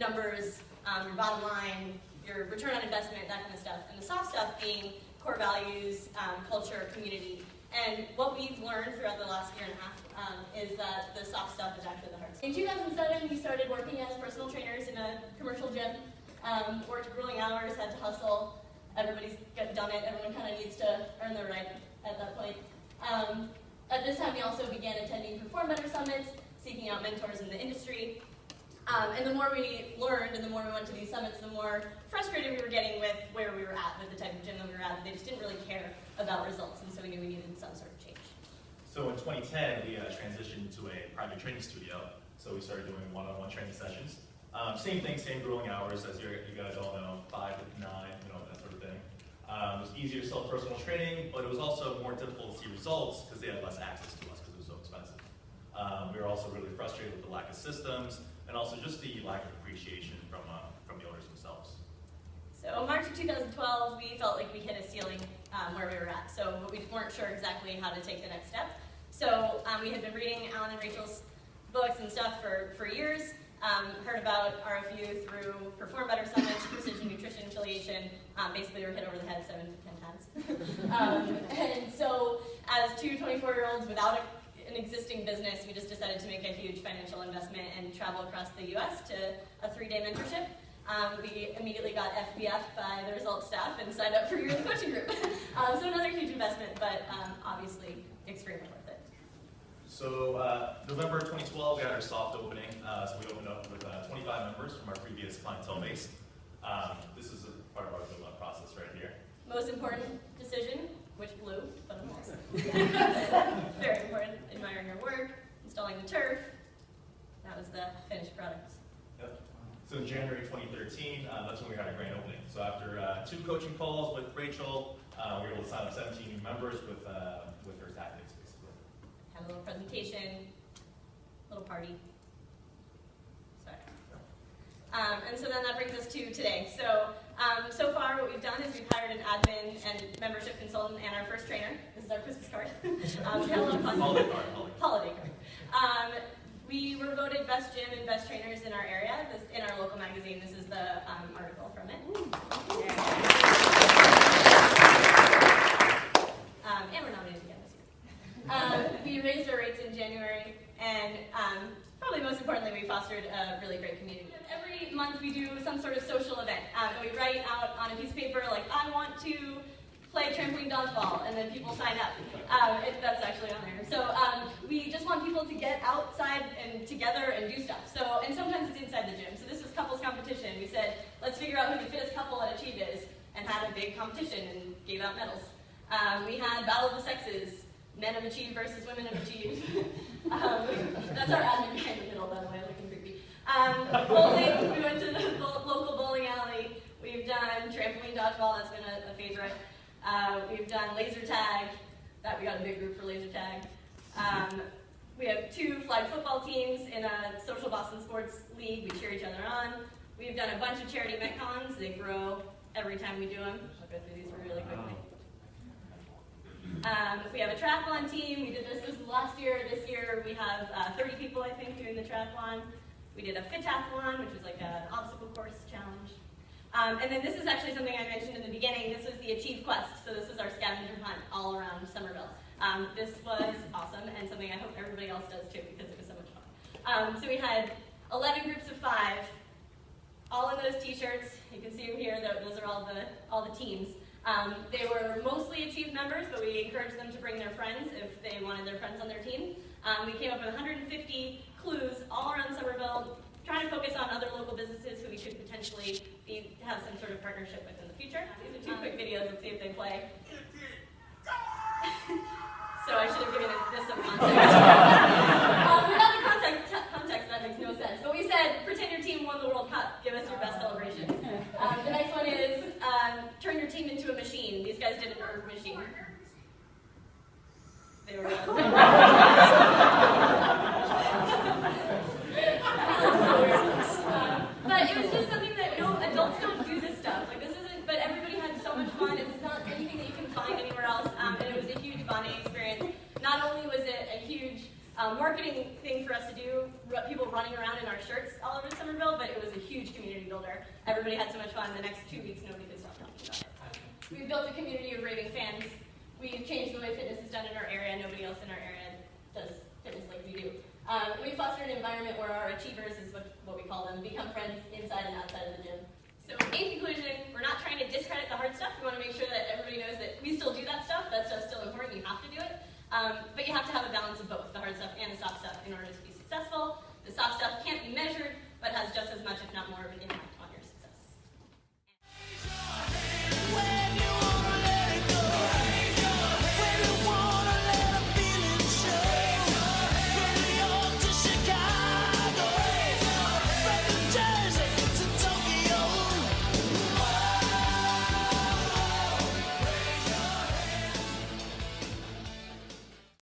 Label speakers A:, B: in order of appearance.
A: numbers, your bottom line, your return on investment, that kind of stuff. And the soft stuff being core values, culture, community. And what we've learned throughout the last year and a half is that the soft stuff is actually the hard stuff. In 2007, we started working as personal trainers in a commercial gym. Worked grueling hours, had to hustle. Everybody's done it. Everyone kind of needs to earn their right at that point. At this time, we also began attending Perform Better summits, seeking out mentors in the industry. And the more we learned and the more we went to these summits, the more frustrated we were getting with where we were at, with the type of gym that we were at. They just didn't really care about results, and so we knew we needed some sort of change.
B: So in 2010, we transitioned to a private training studio. So we started doing one-on-one training sessions. Same thing, same grueling hours, as you guys all know, 5 to 9, that sort of thing. It was easier to sell personal training, but it was also more difficult to see results because they had less access to us because it was so expensive. We were also really frustrated with the lack of systems and also just the lack of appreciation from the owners themselves.
A: So March of 2012, we felt like we hit a ceiling where we were at. So we weren't sure exactly how to take the next step. So we had been reading Alan and Rachel's books and stuff for years. Heard about RFU through Perform Better summits, Precision Nutrition Affiliation. Basically, we were hit over the head 7 to 10 times. And so, as two 24-year-olds without an existing business, we just decided to make a huge financial investment and travel across the U.S. to a 3-day mentorship. We immediately got FBF'd by the Results staff and signed up for You're in the Coaching Group. So another huge investment, but obviously extremely worth it.
B: So November 2012, we had our soft opening. So we opened up with 25 members from our previous clientele base. This is a part of our build-up process right here.
A: Most important decision, which blew, but I'm awesome. Very important. Admiring your work, installing the turf. That was the finished product.
B: Yep. So in January 2013, that's when we had our grand opening. So after 2 coaching calls with Rachel, we were able to sign up 17 new members with her tactics, basically.
A: Had a little presentation, little party. Sorry. And so then that brings us to today. So far what we've done is we've hired an admin and membership consultant and our first trainer. This is our Christmas card. We had a lot of fun. Holiday card. We were voted best gym and best trainers in our area, in our local magazine. This is the article from it. And we're nominated again this year. We raised our rates in January, and probably most importantly, we fostered a really great community. Every month we do some sort of social event. We write out on a piece of paper, like, I want to play trampoline dodgeball, and then people sign up. That's actually on there. So we just want people to get outside and together and do stuff. And sometimes it's inside the gym. So this was couples competition. We said, let's figure out who the fittest couple at Achieve is, and had a big competition and gave out medals. We had Battle of the Sexes, men of Achieve versus women of Achieve. That's our admin guy in the middle, by the way, looking creepy. Bowling, we went to the local bowling alley. We've done trampoline dodgeball, that's been a favorite. We've done laser tag, that we got a big group for laser tag. We have 2 flag football teams in a social Boston sports league. We cheer each other on. We've done a bunch of charity Metcons. They grow every time we do them. I'll go through these really quickly. We have a triathlon team. We did this last year. This year we have 30 people, I think, doing the triathlon. We did a fitathlon, which was like an obstacle course challenge. And then this is actually something I mentioned in the beginning. This was the Achieve Quest. So this is our scavenger hunt all around Somerville. This was awesome and something I hope everybody else does too because it was so much fun. So we had 11 groups of 5, all in those t-shirts. You can see them here. Those are all the teams. They were mostly Achieve members, but we encouraged them to bring their friends if they wanted their friends on their team. We came up with 150 clues all around Somerville, trying to focus on other local businesses who we could potentially have some sort of partnership with in the future. These are 2 quick videos. Let's see if they play. So I should have given this some context. Without the context, that makes no sense. But we said, pretend your team won the World Cup. Give us your best celebration. The next one is turn your team into a machine. These guys did an herb machine. They were but it was just something that adults don't do this stuff. Like this isn't. But everybody had so much fun. It's not anything that you can find anywhere else. And it was a huge bonding experience. Not only was it a huge marketing thing for us to do, people running around in our shirts all over Somerville, but it was a huge community builder. Everybody had so much fun. The next 2 weeks, nobody could stop talking about it. We've built a community of raving fans. We've changed the way fitness is done in our area. Nobody else in our area does fitness like we do. We foster an environment where our achievers, is what we call them, become friends inside and outside of the gym. So in conclusion,